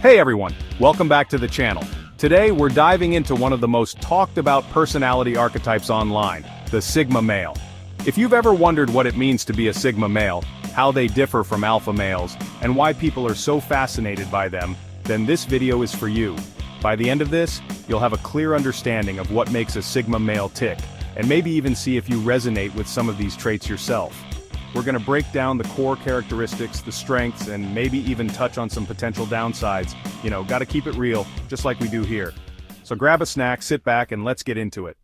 Hey everyone, welcome back to the channel. Today we're diving into one of the most talked about personality archetypes online, the Sigma male. If you've ever wondered what it means to be a Sigma male, how they differ from alpha males, and why people are so fascinated by them, then this video is for you. By the end of this, you'll have a clear understanding of what makes a Sigma male tick, and maybe even see if you resonate with some of these traits yourself. We're gonna break down the core characteristics, the strengths, and maybe even touch on some potential downsides. Gotta keep it real, just like we do here. So grab a snack, sit back, and let's get into it.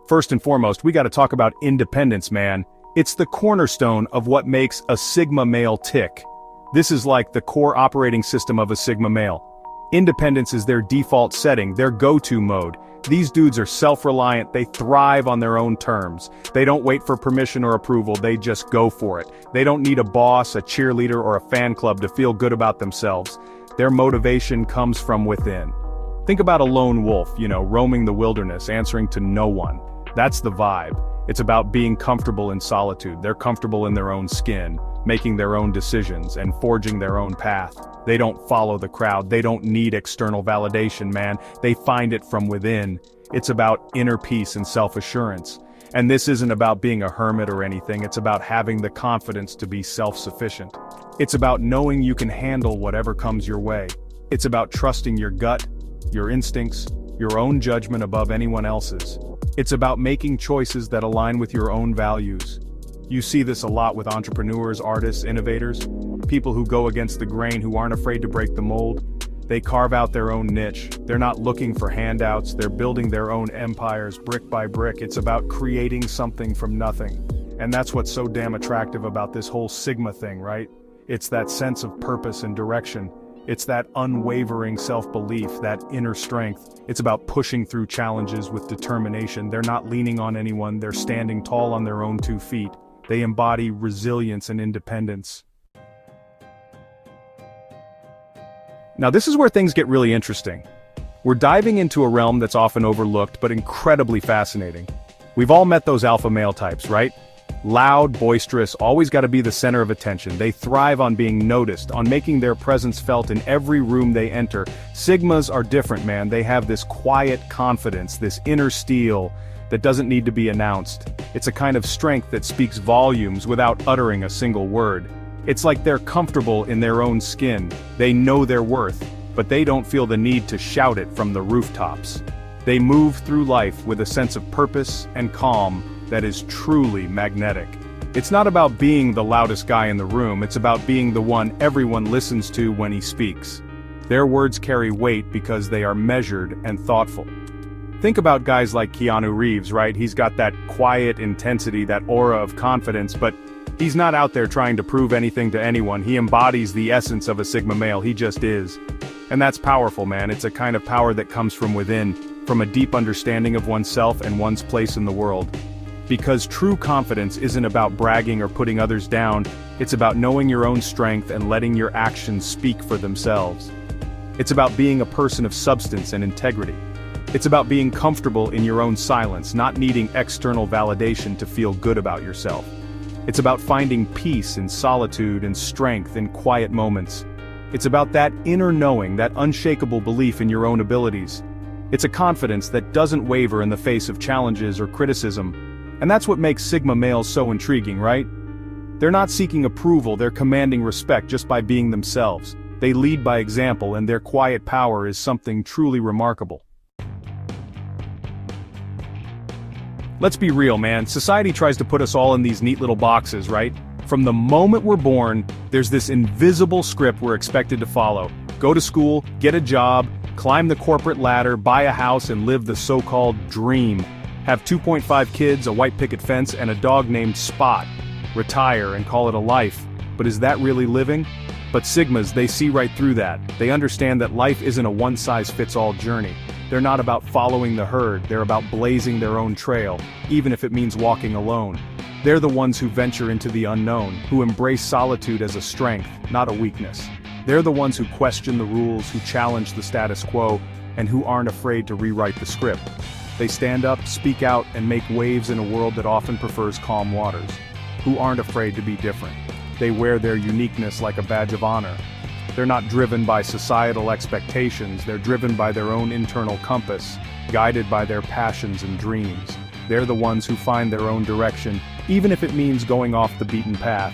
First and foremost, we gotta talk about independence, man. It's the cornerstone of what makes a Sigma male tick. This is like the core operating system of a Sigma male. Independence is their default setting, their go-to mode. These dudes are self-reliant, they thrive on their own terms. They don't wait for permission or approval, they just go for it. They don't need a boss, a cheerleader, or a fan club to feel good about themselves. Their motivation comes from within. Think about a lone wolf, roaming the wilderness, answering to no one. That's the vibe. It's about being comfortable in solitude. They're comfortable in their own skin, making their own decisions, and forging their own path. They don't follow the crowd, they don't need external validation, man. They find it from within. It's about inner peace and self-assurance. And this isn't about being a hermit or anything, it's about having the confidence to be self-sufficient. It's about knowing you can handle whatever comes your way. It's about trusting your gut, your instincts, your own judgment above anyone else's. It's about making choices that align with your own values. You see this a lot with entrepreneurs, artists, innovators, people who go against the grain, who aren't afraid to break the mold. They carve out their own niche. They're not looking for handouts, they're building their own empires brick by brick. It's about creating something from nothing. And that's what's so damn attractive about this whole Sigma thing, right? It's that sense of purpose and direction. It's that unwavering self-belief, that inner strength. It's about pushing through challenges with determination. They're not leaning on anyone, they're standing tall on their own 2 feet. They embody resilience and independence. Now this is where things get really interesting. We're diving into a realm that's often overlooked but incredibly fascinating. We've all met those alpha male types, right? Loud, boisterous, always gotta be the center of attention. They thrive on being noticed, on making their presence felt in every room they enter. Sigmas are different, man. They have this quiet confidence, this inner steel that doesn't need to be announced. It's a kind of strength that speaks volumes without uttering a single word. It's like they're comfortable in their own skin. They know their worth, but they don't feel the need to shout it from the rooftops. They move through life with a sense of purpose and calm that is truly magnetic. It's not about being the loudest guy in the room, it's about being the one everyone listens to when he speaks. Their words carry weight because they are measured and thoughtful. Think about guys like Keanu Reeves, right? He's got that quiet intensity, that aura of confidence, but he's not out there trying to prove anything to anyone. He embodies the essence of a Sigma male, he just is. And that's powerful, man. It's a kind of power that comes from within, from a deep understanding of oneself and one's place in the world. Because true confidence isn't about bragging or putting others down, it's about knowing your own strength and letting your actions speak for themselves. It's about being a person of substance and integrity. It's about being comfortable in your own silence, not needing external validation to feel good about yourself. It's about finding peace in solitude and strength in quiet moments. It's about that inner knowing, that unshakable belief in your own abilities. It's a confidence that doesn't waver in the face of challenges or criticism. And that's what makes Sigma males so intriguing, right? They're not seeking approval, they're commanding respect just by being themselves. They lead by example, and their quiet power is something truly remarkable. Let's be real, man. Society tries to put us all in these neat little boxes, right? From the moment we're born, there's this invisible script we're expected to follow. Go to school, get a job, climb the corporate ladder, buy a house, and live the so-called dream. Have 2.5 kids, a white picket fence, and a dog named Spot. Retire and call it a life. But is that really living? But Sigmas, they see right through that. They understand that life isn't a one-size-fits-all journey. They're not about following the herd, they're about blazing their own trail, even if it means walking alone. They're the ones who venture into the unknown, who embrace solitude as a strength, not a weakness. They're the ones who question the rules, who challenge the status quo, and who aren't afraid to rewrite the script. They stand up, speak out, and make waves in a world that often prefers calm waters. Who aren't afraid to be different. They wear their uniqueness like a badge of honor. They're not driven by societal expectations, they're driven by their own internal compass, guided by their passions and dreams. They're the ones who find their own direction, even if it means going off the beaten path.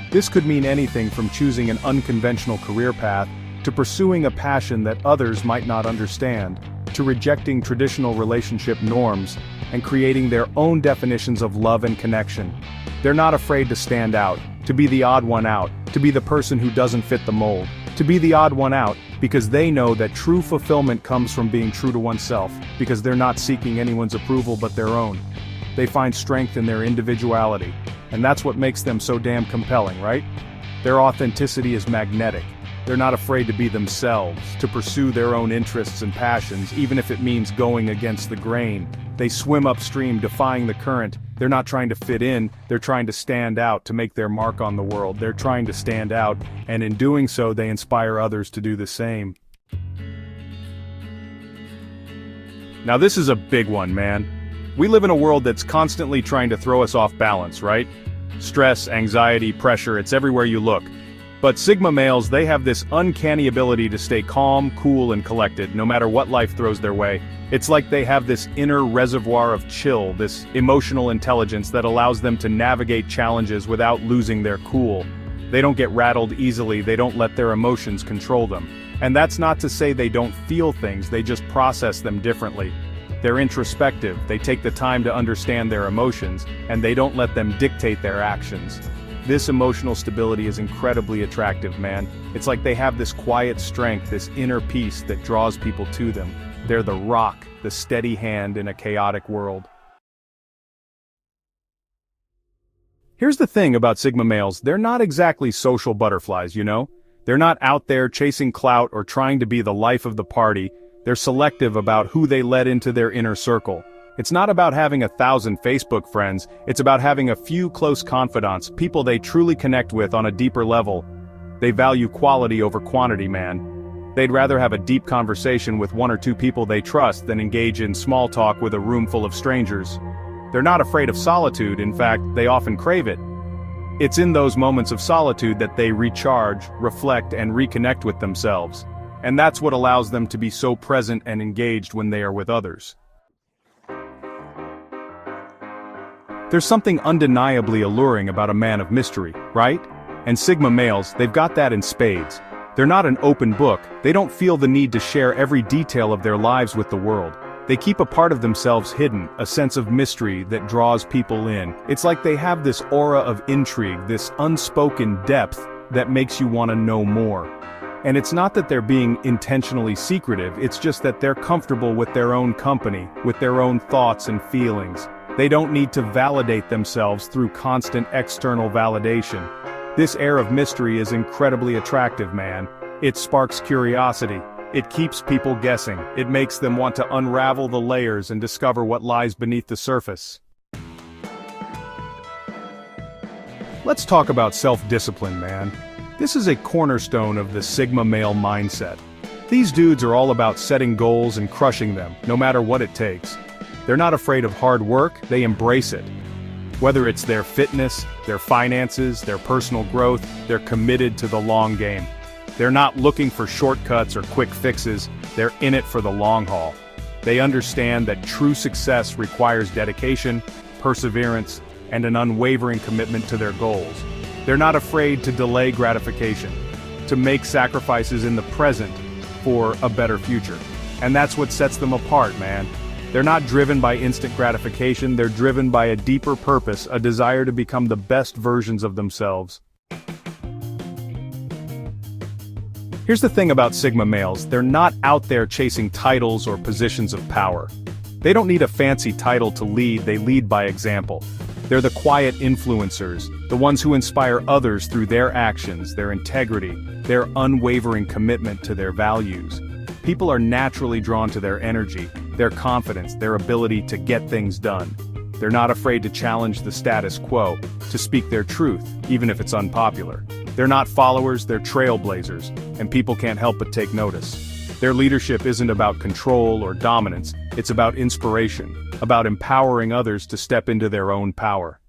This could mean anything from choosing an unconventional career path, to pursuing a passion that others might not understand, to rejecting traditional relationship norms, and creating their own definitions of love and connection. They're not afraid to stand out, to be the odd one out, to be the person who doesn't fit the mold, to be the odd one out, because they know that true fulfillment comes from being true to oneself, because they're not seeking anyone's approval but their own. They find strength in their individuality, and that's what makes them so damn compelling, right? Their authenticity is magnetic. They're not afraid to be themselves, to pursue their own interests and passions, even if it means going against the grain. They swim upstream, defying the current. They're not trying to fit in, they're trying to stand out, to make their mark on the world. They're trying to stand out, and in doing so they inspire others to do the same. Now this is a big one, man. We live in a world that's constantly trying to throw us off balance, right? Stress, anxiety, pressure, it's everywhere you look. But Sigma males, they have this uncanny ability to stay calm, cool, and collected, no matter what life throws their way. It's like they have this inner reservoir of chill, this emotional intelligence that allows them to navigate challenges without losing their cool. They don't get rattled easily, they don't let their emotions control them. And that's not to say they don't feel things, they just process them differently. They're introspective, they take the time to understand their emotions, and they don't let them dictate their actions. This emotional stability is incredibly attractive, man. It's like they have this quiet strength, this inner peace that draws people to them. They're the rock, the steady hand in a chaotic world. Here's the thing about Sigma males, they're not exactly social butterflies, you know? They're not out there chasing clout or trying to be the life of the party. They're selective about who they let into their inner circle. It's not about having 1,000 Facebook friends, it's about having a few close confidants, people they truly connect with on a deeper level. They value quality over quantity, man. They'd rather have a deep conversation with 1 or 2 people they trust than engage in small talk with a room full of strangers. They're not afraid of solitude, in fact, they often crave it. It's in those moments of solitude that they recharge, reflect, and reconnect with themselves. And that's what allows them to be so present and engaged when they are with others. There's something undeniably alluring about a man of mystery, right? And Sigma males, they've got that in spades. They're not an open book, they don't feel the need to share every detail of their lives with the world. They keep a part of themselves hidden, a sense of mystery that draws people in. It's like they have this aura of intrigue, this unspoken depth that makes you want to know more. And it's not that they're being intentionally secretive, it's just that they're comfortable with their own company, with their own thoughts and feelings. They don't need to validate themselves through constant external validation. This air of mystery is incredibly attractive, man. It sparks curiosity. It keeps people guessing. It makes them want to unravel the layers and discover what lies beneath the surface. Let's talk about self-discipline, man. This is a cornerstone of the Sigma male mindset. These dudes are all about setting goals and crushing them, no matter what it takes. They're not afraid of hard work, they embrace it. Whether it's their fitness, their finances, their personal growth, they're committed to the long game. They're not looking for shortcuts or quick fixes, they're in it for the long haul. They understand that true success requires dedication, perseverance, and an unwavering commitment to their goals. They're not afraid to delay gratification, to make sacrifices in the present for a better future. And that's what sets them apart, man. They're not driven by instant gratification, they're driven by a deeper purpose, a desire to become the best versions of themselves. Here's the thing about Sigma males, they're not out there chasing titles or positions of power. They don't need a fancy title to lead, they lead by example. They're the quiet influencers, the ones who inspire others through their actions, their integrity, their unwavering commitment to their values. People are naturally drawn to their energy, their confidence, their ability to get things done. They're not afraid to challenge the status quo, to speak their truth, even if it's unpopular. They're not followers, they're trailblazers, and people can't help but take notice. Their leadership isn't about control or dominance, it's about inspiration, about empowering others to step into their own power.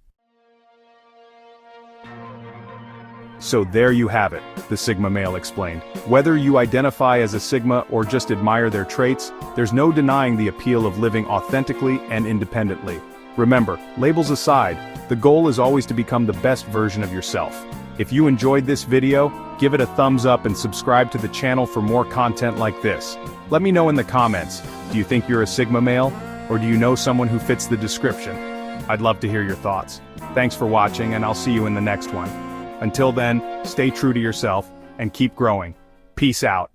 So there you have it, the Sigma male explained. Whether you identify as a Sigma or just admire their traits, there's no denying the appeal of living authentically and independently. Remember, labels aside, the goal is always to become the best version of yourself. If you enjoyed this video, give it a thumbs up and subscribe to the channel for more content like this. Let me know in the comments, do you think you're a Sigma male? Or do you know someone who fits the description? I'd love to hear your thoughts. Thanks for watching, and I'll see you in the next one. Until then, stay true to yourself and keep growing. Peace out.